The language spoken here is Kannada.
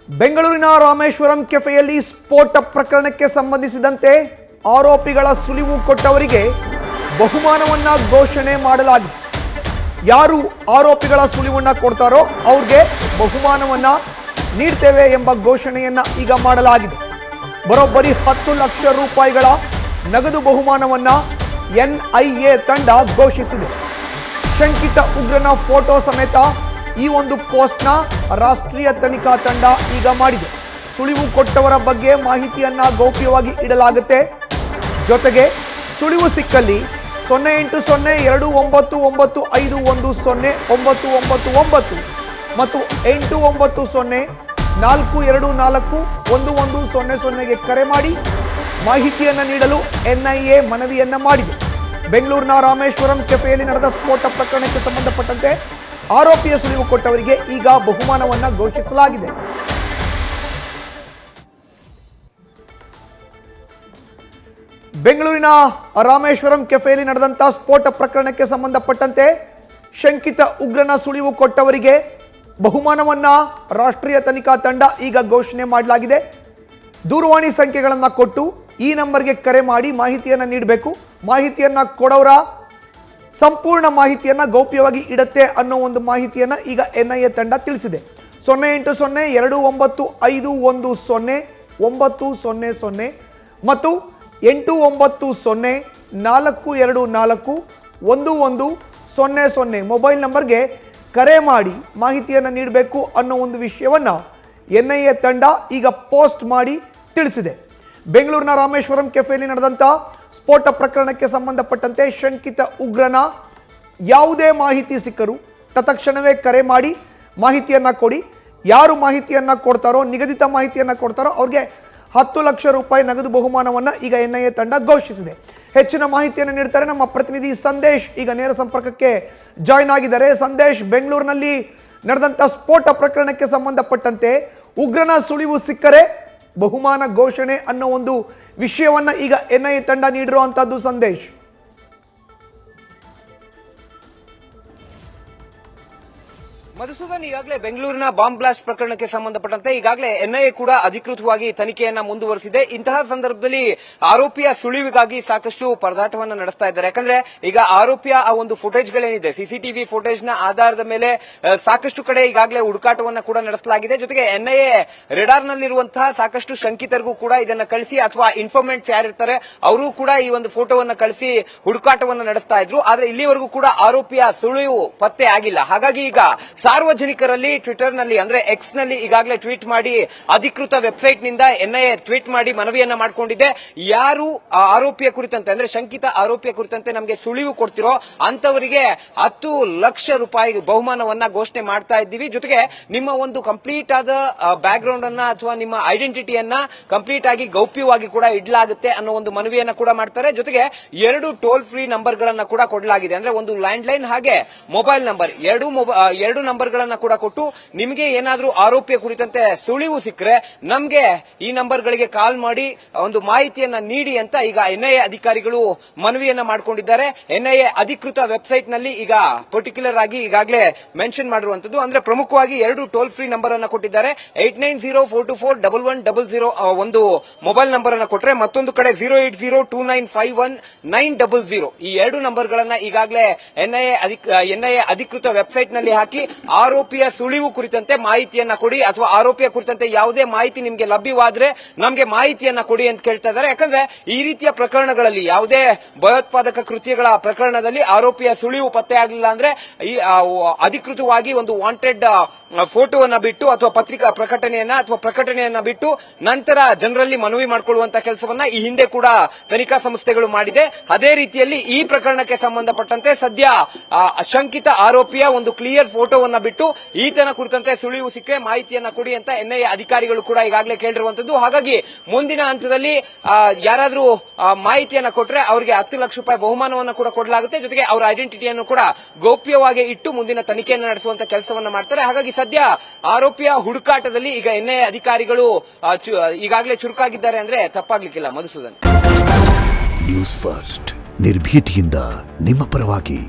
ಬೆಂಗಳೂರಿನ ರಾಮೇಶ್ವರಂ ಕೆಫೆಯಲ್ಲಿ ಸ್ಫೋಟ ಪ್ರಕರಣಕ್ಕೆ ಸಂಬಂಧಿಸಿದಂತೆ ಆರೋಪಿಗಳ ಸುಳಿವು ಕೊಟ್ಟವರಿಗೆ ಬಹುಮಾನವನ್ನ ಘೋಷಣೆ ಮಾಡಲಾಗಿದೆ. ಯಾರು ಆರೋಪಿಗಳ ಸುಳಿವನ್ನ ಕೊಡ್ತಾರೋ ಅವ್ರಿಗೆ ಬಹುಮಾನವನ್ನ ನೀಡ್ತೇವೆ ಎಂಬ ಘೋಷಣೆಯನ್ನ ಈಗ ಮಾಡಲಾಗಿದೆ. ಬರೋಬ್ಬರಿ 10 ಲಕ್ಷ ರೂಪಾಯಿಗಳ ನಗದು ಬಹುಮಾನವನ್ನ ಎನ್ಐಎ ತಂಡ ಘೋಷಿಸಿದೆ. ಶಂಕಿತ ಉಗ್ರನ ಫೋಟೋ ಸಮೇತ ಈ ಒಂದು ಪೋಸ್ಟ್ನ ರಾಷ್ಟ್ರೀಯ ತನಿಖಾ ತಂಡ ಈಗ ಮಾಡಿದೆ. ಸುಳಿವು ಕೊಟ್ಟವರ ಬಗ್ಗೆ ಮಾಹಿತಿಯನ್ನ ಗೌಪ್ಯವಾಗಿ ಇಡಲಾಗುತ್ತೆ. ಜೊತೆಗೆ ಸುಳಿವು ಸಿಕ್ಕಲ್ಲಿ 0809951099 ಮತ್ತು 8904241100ಗೆ ಕರೆ ಮಾಡಿ ಮಾಹಿತಿಯನ್ನು ನೀಡಲು ಎನ್ಐಎ ಮನವಿಯನ್ನ ಮಾಡಿದೆ. ಬೆಂಗಳೂರಿನ ರಾಮೇಶ್ವರಂ ಕೆಫೆಯಲ್ಲಿ ನಡೆದ ಸ್ಫೋಟ ಪ್ರಕರಣಕ್ಕೆ ಸಂಬಂಧಪಟ್ಟಂತೆ ಆರೋಪಿಯ ಸುಳಿವು ಕೊಟ್ಟವರಿಗೆ ಈಗ ಬಹುಮಾನವನ್ನ ಘೋಷಿಸಲಾಗಿದೆ. ಬೆಂಗಳೂರಿನ ರಾಮೇಶ್ವರಂ ಕೆಫೆಯಲ್ಲಿ ನಡೆದಂತಹ ಸ್ಫೋಟ ಪ್ರಕರಣಕ್ಕೆ ಸಂಬಂಧಪಟ್ಟಂತೆ ಶಂಕಿತ ಉಗ್ರನ ಸುಳಿವು ಕೊಟ್ಟವರಿಗೆ ಬಹುಮಾನವನ್ನ ರಾಷ್ಟ್ರೀಯ ತನಿಖಾ ತಂಡ ಈಗ ಘೋಷಣೆ ಮಾಡಲಾಗಿದೆ. ದೂರವಾಣಿ ಸಂಖ್ಯೆಗಳನ್ನು ಕೊಟ್ಟು ಈ ನಂಬರ್ಗೆ ಕರೆ ಮಾಡಿ ಮಾಹಿತಿಯನ್ನು ನೀಡಬೇಕು. ಮಾಹಿತಿಯನ್ನ ಕೊಡೋರ ಸಂಪೂರ್ಣ ಮಾಹಿತಿಯನ್ನ ಗೌಪ್ಯವಾಗಿ ಇಡುತ್ತೆ ಅನ್ನೋ ಒಂದು ಮಾಹಿತಿಯನ್ನ ಈಗ ಎನ್ಐಎ ತಂಡ ತಿಳಿಸಿದೆ. 0802510900 ಮತ್ತು 8904241100 ಮೊಬೈಲ್ ನಂಬರ್ಗೆ ಕರೆ ಮಾಡಿ ಮಾಹಿತಿಯನ್ನು ನೀಡಬೇಕು ಅನ್ನೋ ಒಂದು ವಿಷಯವನ್ನ ಎನ್ಐಎ ತಂಡ ಈಗ ಪೋಸ್ಟ್ ಮಾಡಿ ತಿಳಿಸಿದೆ. ಬೆಂಗಳೂರಿನ ರಾಮೇಶ್ವರಂ ಕೆಫೆಯಲ್ಲಿ ನಡೆದಂಥ ಸ್ಫೋಟ ಪ್ರಕರಣಕ್ಕೆ ಸಂಬಂಧಪಟ್ಟಂತೆ ಶಂಕಿತ ಉಗ್ರನ ಯಾವುದೇ ಮಾಹಿತಿ ಸಿಕ್ಕರೂ ತತ್ಕ್ಷಣವೇ ಕರೆ ಮಾಡಿ ಮಾಹಿತಿಯನ್ನ ಕೊಡಿ. ಯಾರು ಮಾಹಿತಿಯನ್ನ ಕೊಡ್ತಾರೋ, ನಿಗದಿತ ಮಾಹಿತಿಯನ್ನ ಕೊಡ್ತಾರೋ ಅವ್ರಿಗೆ 10 ಲಕ್ಷ ರೂಪಾಯಿ ನಗದು ಬಹುಮಾನವನ್ನ ಈಗ ಎನ್ಐಎ ತಂಡ ಘೋಷಿಸಿದೆ. ಹೆಚ್ಚಿನ ಮಾಹಿತಿಯನ್ನು ನೀಡ್ತಾರೆ ನಮ್ಮ ಪ್ರತಿನಿಧಿ ಸಂದೇಶ್. ಈಗ ನೇರ ಸಂಪರ್ಕಕ್ಕೆ ಜಾಯ್ನ್ ಆಗಿದ್ದಾರೆ. ಸಂದೇಶ್, ಬೆಂಗಳೂರಿನಲ್ಲಿ ನಡೆದಂಥ ಸ್ಫೋಟ ಪ್ರಕರಣಕ್ಕೆ ಸಂಬಂಧಪಟ್ಟಂತೆ ಉಗ್ರನ ಸುಳಿವು ಸಿಕ್ಕರೆ ಬಹುಮಾನ ಘೋಷಣೆ ಅನ್ನೋ ಒಂದು ವಿಷಯವನ್ನ ಈಗ ಎನ್ಐಎ ತಂಡ ನೀಡಿರುವಂತದ್ದು. ಸಂದೇಶ್, ಮಧುಸೂದನ್, ಈಗಾಗಲೇ ಬೆಂಗಳೂರಿನ ಬಾಂಬ್ ಬ್ಲಾಸ್ಟ್ ಪ್ರಕರಣಕ್ಕೆ ಸಂಬಂಧಪಟ್ಟಂತೆ ಈಗಾಗಲೇ ಎನ್ಐಎ ಕೂಡ ಅಧಿಕೃತವಾಗಿ ತನಿಖೆಯನ್ನ ಮುಂದುವರೆಸಿದೆ. ಇಂತಹ ಸಂದರ್ಭದಲ್ಲಿ ಆರೋಪಿಯ ಸುಳಿವಿಗಾಗಿ ಸಾಕಷ್ಟು ಪರದಾಟವನ್ನು ನಡೆಸ್ತಾ ಇದ್ದಾರೆ. ಯಾಕಂದ್ರೆ ಈಗ ಆರೋಪಿಯ ಆ ಒಂದು ಫುಟೇಜ್ಗಳೇನಿದೆ, ಸಿಸಿಟಿವಿ ಫುಟೇಜ್ ನ ಆಧಾರದ ಮೇಲೆ ಸಾಕಷ್ಟು ಕಡೆ ಈಗಾಗಲೇ ಹುಡುಕಾಟವನ್ನ ಕೂಡ ನಡೆಸಲಾಗಿದೆ. ಜೊತೆಗೆ ಎನ್ಐಎ ರೆಡಾರ್ ನಲ್ಲಿರುವಂತಹ ಸಾಕಷ್ಟು ಶಂಕಿತರಿಗೂ ಕೂಡ ಇದನ್ನ ಕಳಿಸಿ, ಅಥವಾ ಇನ್ಫಾರ್ಮೆಂಟ್ಸ್ ಯಾರಿರ್ತಾರೆ ಅವರು ಕೂಡ ಈ ಒಂದು ಫೋಟೋವನ್ನ ಕಳಿಸಿ ಹುಡುಕಾಟವನ್ನ ನಡೆಸ್ತಾ ಇದ್ರು. ಆದ್ರೆ ಇಲ್ಲಿವರೆಗೂ ಕೂಡ ಆರೋಪಿಯ ಸುಳಿವು ಪತ್ತೆ ಆಗಿಲ್ಲ. ಹಾಗಾಗಿ ಈಗ ಸಾರ್ವಜನಿಕರಲ್ಲಿ ಟ್ವಿಟರ್ ನಲ್ಲಿ, ಅಂದ್ರೆ ಎಕ್ಸ್ ನಲ್ಲಿ ಈಗಾಗಲೇ ಟ್ವೀಟ್ ಮಾಡಿ, ಅಧಿಕೃತ ವೆಬ್ಸೈಟ್ ನಿಂದ ಎನ್ಐಎ ಟ್ವೀಟ್ ಮಾಡಿ ಮನವಿಯನ್ನ ಮಾಡಿಕೊಂಡಿದೆ. ಯಾರು ಆರೋಪಿಯ ಕುರಿತಂತೆ, ಅಂದ್ರೆ ಶಂಕಿತ ಆರೋಪಿಯ ಕುರಿತಂತೆ ನಮಗೆ ಸುಳಿವು ಕೊಡ್ತಿರೋ ಅಂತವರಿಗೆ 10 ಲಕ್ಷ ರೂಪಾಯಿ ಬಹುಮಾನವನ್ನ ಘೋಷಣೆ ಮಾಡ್ತಾ ಇದ್ದೀವಿ. ಜೊತೆಗೆ ನಿಮ್ಮ ಒಂದು ಕಂಪ್ಲೀಟ್ ಆದ ಬ್ಯಾಕ್ ಗ್ರೌಂಡ್ ಅನ್ನ ಅಥವಾ ನಿಮ್ಮ ಐಡೆಂಟಿಟಿಯನ್ನ ಕಂಪ್ಲೀಟ್ ಆಗಿ ಗೌಪ್ಯವಾಗಿ ಕೂಡ ಇಡಲಾಗುತ್ತೆ ಅನ್ನೋ ಒಂದು ಮನವಿಯನ್ನ ಕೂಡ ಮಾಡ್ತಾರೆ. ಜೊತೆಗೆ 2 ಟೋಲ್ ಫ್ರೀ ನಂಬರ್ ಗಳನ್ನ ಕೂಡ ಕೊಡಲಾಗಿದೆ. ಅಂದ್ರೆ ಒಂದು ಲ್ಯಾಂಡ್ ಲೈನ್ ಹಾಗೆ ಮೊಬೈಲ್ ನಂಬರ್, ಎರಡು ನಂಬರ್ ಗಳನ್ನ ಕೂಡ ಕೊಟ್ಟು ನಿಮಗೆ ಏನಾದ್ರೂ ಆರೋಪಿಯ ಕುರಿತಂತೆ ಸುಳಿವು ಸಿಕ್ಕರೆ ನಮ್ಗೆ ಈ ನಂಬರ್ ಗಳಿಗೆ ಕಾಲ್ ಮಾಡಿ ಒಂದು ಮಾಹಿತಿಯನ್ನ ನೀಡಿ ಅಂತ ಈಗ ಎನ್ಐಎ ಅಧಿಕಾರಿಗಳು ಮನವಿಯನ್ನ ಮಾಡಿಕೊಂಡಿದ್ದಾರೆ. ಎನ್ಐಎ ಅಧಿಕೃತ ವೆಬ್ಸೈಟ್ ನಲ್ಲಿ ಈಗ ಪರ್ಟಿಕ್ಯುಲರ್ ಆಗಿ ಈಗಾಗಲೇ ಮೆನ್ಷನ್ ಮಾಡಿರುವಂತದ್ದು, ಅಂದ್ರೆ ಪ್ರಮುಖವಾಗಿ 2 ಟೋಲ್ ಫ್ರೀ ನಂಬರ್ ಅನ್ನ ಕೊಟ್ಟಿದ್ದಾರೆ. 8904241100 ಒಂದು ಮೊಬೈಲ್ ನಂಬರ್ ಅನ್ನ ಕೊಟ್ಟರೆ, ಮತ್ತೊಂದು ಕಡೆ 08029519900 ಈ 2 ನಂಬರ್ ಗಳನ್ನ ಈಗಾಗಲೇ ಎನ್ಐಎ ಅಧಿಕೃತ ವೆಬ್ಸೈಟ್ ನಲ್ಲಿ ಹಾಕಿ ಆರೋಪಿಯ ಸುಳಿವು ಕುರಿತಂತೆ ಮಾಹಿತಿಯನ್ನ ಕೊಡಿ, ಅಥವಾ ಆರೋಪಿಯ ಕುರಿತಂತೆ ಯಾವುದೇ ಮಾಹಿತಿ ನಿಮಗೆ ಲಭ್ಯವಾದ್ರೆ ನಮಗೆ ಮಾಹಿತಿಯನ್ನ ಕೊಡಿ ಅಂತ ಕೇಳ್ತಾ ಇದ್ದಾರೆ. ಯಾಕಂದ್ರೆ ಈ ರೀತಿಯ ಪ್ರಕರಣಗಳಲ್ಲಿ, ಯಾವುದೇ ಭಯೋತ್ಪಾದಕ ಕೃತ್ಯಗಳ ಪ್ರಕರಣದಲ್ಲಿ ಆರೋಪಿಯ ಸುಳಿವು ಪತ್ತೆ ಆಗಲಿಲ್ಲ ಅಂದ್ರೆ ಈ ಅಧಿಕೃತವಾಗಿ ಒಂದು ವಾಂಟೆಡ್ ಫೋಟೋವನ್ನ ಬಿಟ್ಟು ಅಥವಾ ಪತ್ರಿಕಾ ಪ್ರಕಟಣೆಯನ್ನ ಬಿಟ್ಟು ನಂತರ ಜನರಲ್ಲಿ ಮನವಿ ಮಾಡಿಕೊಳ್ಳುವಂತಹ ಕೆಲಸವನ್ನ ಈ ಹಿಂದೆ ಕೂಡ ತನಿಖಾ ಸಂಸ್ಥೆಗಳು ಮಾಡಿದೆ. ಅದೇ ರೀತಿಯಲ್ಲಿ ಈ ಪ್ರಕರಣಕ್ಕೆ ಸಂಬಂಧಪಟ್ಟಂತೆ ಸದ್ಯ ಶಂಕಿತ ಆರೋಪಿಯ ಒಂದು ಕ್ಲಿಯರ್ ಫೋಟೋವನ್ನ ಬಿಟ್ಟು ಈತನ ಕುರಿತಂತೆ ಸುಳಿವು ಸಿಕ್ಕರೆ ಮಾಹಿತಿಯನ್ನ ಕೊಡಿ ಅಂತ ಎನ್ಐಎ ಅಧಿಕಾರಿಗಳು ಕೂಡ ಈಗಾಗಲೇ ಕೇಳಿರುವಂತದ್ದು. ಹಾಗಾಗಿ ಮುಂದಿನ ಹಂತದಲ್ಲಿ ಯಾರಾದ್ರೂ ಮಾಹಿತಿಯನ್ನ ಕೊಟ್ರೆ ಅವರಿಗೆ 10 ಲಕ್ಷ ರೂಪಾಯಿ ಬಹುಮಾನವನ್ನು ಕೂಡ ಕೊಡಲಾಗುತ್ತೆ. ಜೊತೆಗೆ ಅವರ ಐಡೆಂಟಿಟಿಯನ್ನು ಕೂಡ ಗೌಪ್ಯವಾಗಿ ಇಟ್ಟು ಮುಂದಿನ ತನಿಖೆಯನ್ನು ನಡೆಸುವಂತ ಕೆಲಸವನ್ನ ಮಾಡ್ತಾರೆ. ಹಾಗಾಗಿ ಸದ್ಯ ಆರೋಪಿಯ ಹುಡುಕಾಟದಲ್ಲಿ ಈಗ ಎನ್ಐಎ ಅಧಿಕಾರಿಗಳು ಈಗಾಗಲೇ ಚುರುಕಾಗಿದ್ದಾರೆ ಅಂದ್ರೆ ತಪ್ಪಾಗ್ಲಿಕ್ಕಿಲ್ಲ. ಮಧುಸೂದನ್, ನ್ಯೂಸ್ ಫಸ್ಟ್ ನಿರ್ಭೀತಿಯಿಂದ ನಿಮ್ಮ ಪರವಾಗಿ.